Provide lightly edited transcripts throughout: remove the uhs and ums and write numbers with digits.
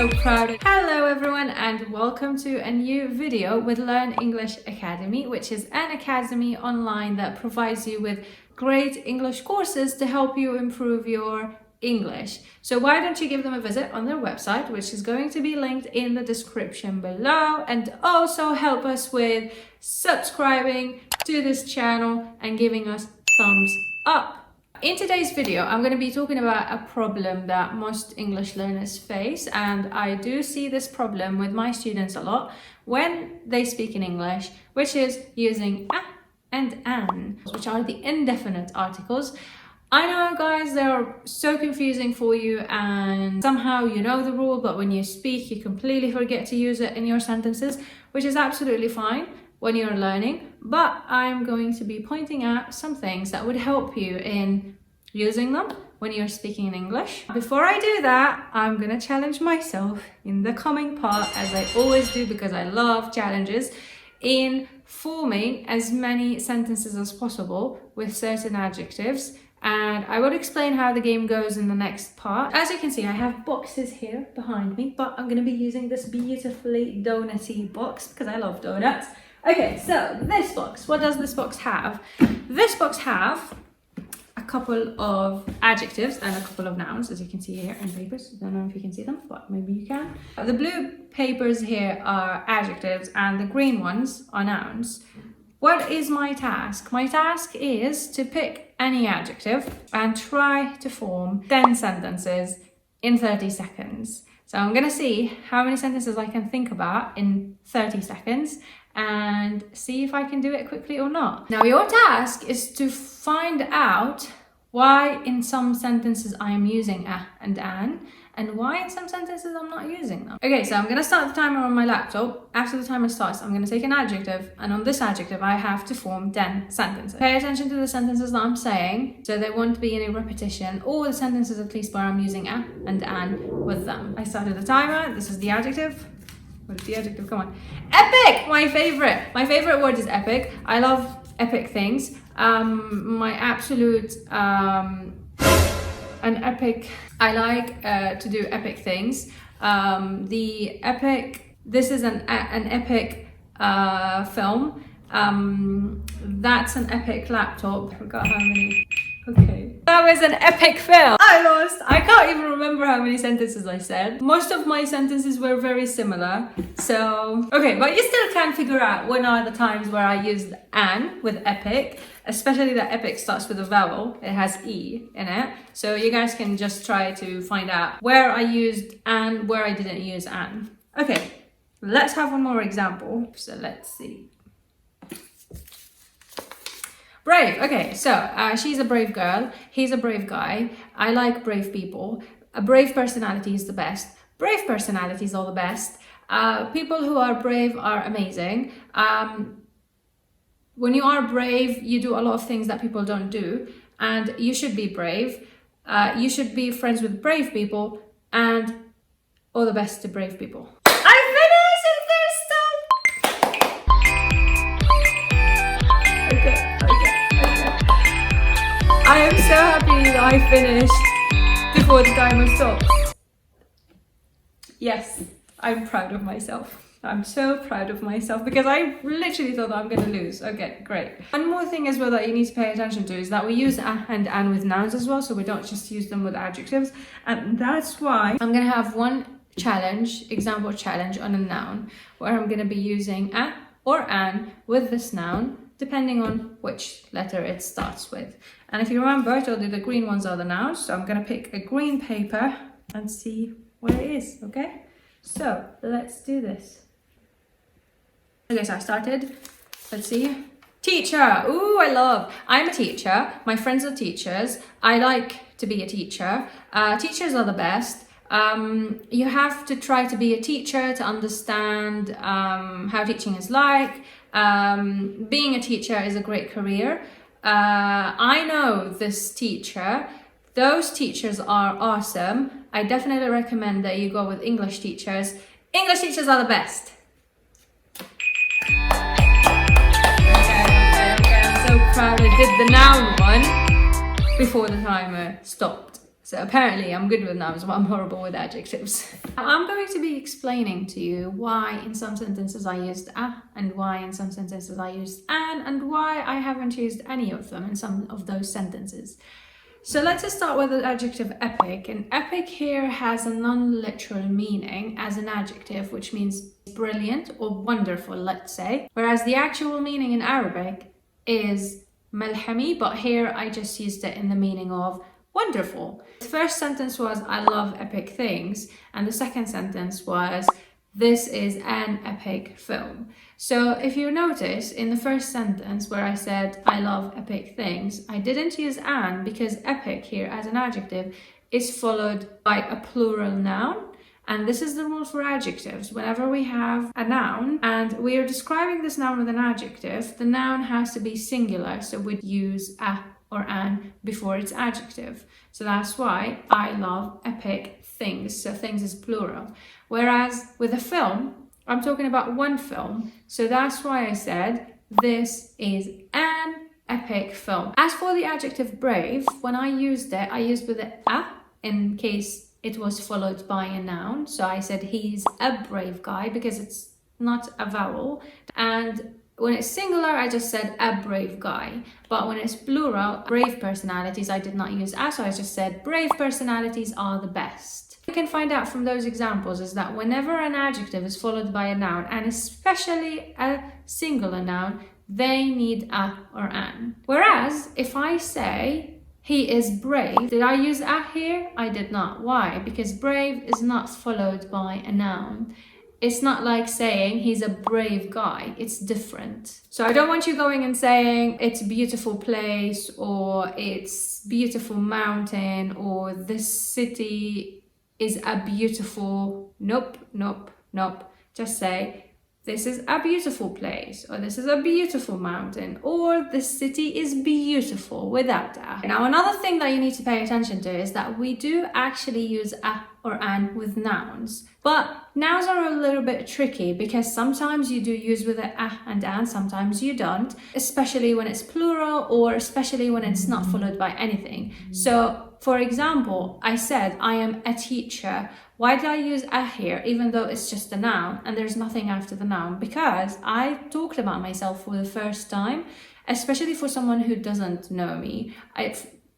so proud. Hello everyone and welcome to a new video with Learn English Academy, which is an academy online that provides you with great English courses to help you improve your English. So why don't you give them a visit on their website, which is going to be linked in the description below, and also help us with subscribing to this channel and giving us thumbs up. In today's video, I'm going to be talking about a problem that most English learners face, and I do see this problem with my students a lot when they speak in English, which is using a and an, which are the indefinite articles. I know, guys, they're so confusing for you, and somehow you know the rule, but when you speak, you completely forget to use it in your sentences, which is absolutely fine when you're learning. But I'm going to be pointing out some things that would help you in using them when you're speaking in English. Before I do that, I'm gonna challenge myself in the coming part, as I always do because I love challenges, in forming as many sentences as possible with certain adjectives. And I will explain how the game goes in the next part. As you can see, I have boxes here behind me, but I'm going to be using this beautifully donutty box because I love donuts. Okay, so this box, what does this box have? This box have a couple of adjectives and a couple of nouns, as you can see here in papers. I don't know if you can see them, but maybe you can. The blue papers here are adjectives and the green ones are nouns. What is my task? My task is to pick any adjective and try to form 10 sentences in 30 seconds. So I'm going to see how many sentences I can think about in 30 seconds and see if I can do it quickly or not. Now, your task is to find out why in some sentences I am using a and an, and why in some sentences I'm not using them. Okay, so I'm going to start the timer on my laptop. After the timer starts, I'm going to take an adjective, and on this adjective I have to form 10 sentences. Pay attention to the sentences that I'm saying, so there won't be any repetition, or the sentences at least where I'm using a and an with them. I started the timer. This is the adjective. What is the adjective? Come on. Epic! My favorite. My favorite word is epic. I love epic things. My absolute an epic, I like to do epic things. The epic, this is an epic film. That's an epic laptop. I forgot how many. Okay, that was an epic film. I lost. I can't even remember how many sentences I said. Most of my sentences were very similar. So, okay, but you still can figure out when are the times where I used an with epic, especially that epic starts with a vowel. It has E in it. So you guys can just try to find out where I used an, where I didn't use an. Okay, let's have one more example. So let's see. Brave. Okay, so she's a brave girl. He's a brave guy. I like brave people. A brave personality is the best. Brave personalities are the best. People who are brave are amazing. When you are brave, you do a lot of things that people don't do, and you should be brave. You should be friends with brave people, and all the best to brave people. I finished in first stop. Okay. I am so happy that I finished before the timer stops. Yes, I'm proud of myself. I'm so proud of myself because I literally thought that I'm going to lose. Okay, great. One more thing as well that you need to pay attention to is that we use a and an with nouns as well, so we don't just use them with adjectives. And that's why I'm going to have one challenge, example challenge on a noun, where I'm going to be using a or an with this noun, depending on which letter it starts with. And if you remember, I told you the green ones are the nouns, so I'm going to pick a green paper and see what it is, okay? So let's do this. Okay, so I started. Let's see. Teacher. Ooh, I'm a teacher. My friends are teachers. I like to be a teacher. Teachers are the best. You have to try to be a teacher to understand how teaching is like. Being a teacher is a great career. I know this teacher. Those teachers are awesome. I definitely recommend that you go with English teachers. English teachers are the best. Okay, I'm so proud I did the noun one before the timer stopped. So apparently I'm good with nouns, but I'm horrible with adjectives. I'm going to be explaining to you why in some sentences I used a, and why in some sentences I used an, and why I haven't used any of them in some of those sentences. So let's just start with the adjective epic. And epic here has a non-literal meaning as an adjective, which means brilliant or wonderful, let's say. Whereas the actual meaning in Arabic is malhami, but here I just used it in the meaning of wonderful. The first sentence was I love epic things, and the second sentence was this is an epic film. So if you notice in the first sentence where I said I love epic things, I didn't use an because epic here as an adjective is followed by a plural noun. And this is the rule for adjectives. Whenever we have a noun and we are describing this noun with an adjective, the noun has to be singular. So we'd use a or an before its adjective. So that's why I love epic things. So things is plural. Whereas with a film, I'm talking about one film. So that's why I said this is an epic film. As for the adjective brave, when I used it, I used with the a in case it was followed by a noun. So I said he's a brave guy because it's not a vowel. And when it's singular, I just said a brave guy. But when it's plural, brave personalities, I did not use a, so I just said brave personalities are the best. You can find out from those examples is that whenever an adjective is followed by a noun, and especially a singular noun, they need a or an. Whereas if I say he is brave, did I use a here? I did not. Why? Because brave is not followed by a noun. It's not like saying he's a brave guy. It's different. So I don't want you going and saying it's a beautiful place or it's beautiful mountain or this city is a beautiful... Nope, nope, nope. Just say this is a beautiful place or this is a beautiful mountain or this city is beautiful without a. Now another thing that you need to pay attention to is that we do actually use a or an with nouns. But nouns are a little bit tricky because sometimes you do use with a and an, sometimes you don't, especially when it's plural or especially when it's not followed by anything. So for example, I said I am a teacher. Why did I use a here even though it's just a noun and there's nothing after the noun? Because I talked about myself for the first time, especially for someone who doesn't know me.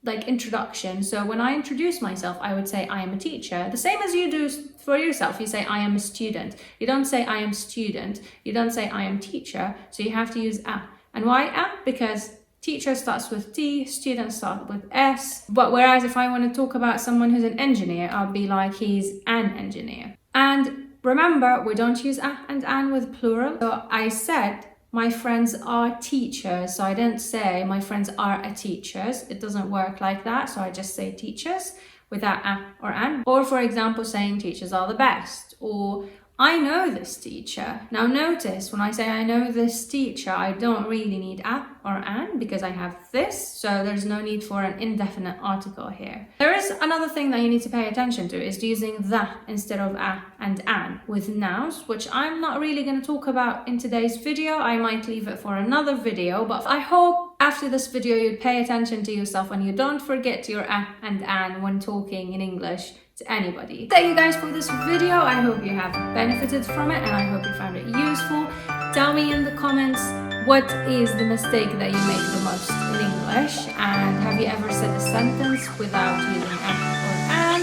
Like introduction. So when I introduce myself, I would say I am a teacher. The same as you do for yourself. You say I am a student. You don't say I am student. You don't say I am teacher. So you have to use a. And why a? Because teacher starts with T, student starts with S. But whereas if I want to talk about someone who's an engineer, I'll be like he's an engineer. And remember, we don't use a and an with plural. So I said my friends are teachers. So I didn't say my friends are a teachers. It doesn't work like that. So I just say teachers without a or an. Or for example, saying teachers are the best. Or I know this teacher. Now notice when I say I know this teacher, I don't really need a or an because I have this. So there's no need for an indefinite article here. There is another thing that you need to pay attention to is using the instead of a and an with nouns, which I'm not really going to talk about in today's video. I might leave it for another video, but I hope after this video you'd pay attention to yourself and you don't forget your a and an when talking in English to anybody. Thank you guys for this video. I hope you have benefited from it and I hope you found it useful. Tell me in the comments what is the mistake that you make the most in English, and have you ever said a sentence without using a or an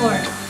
or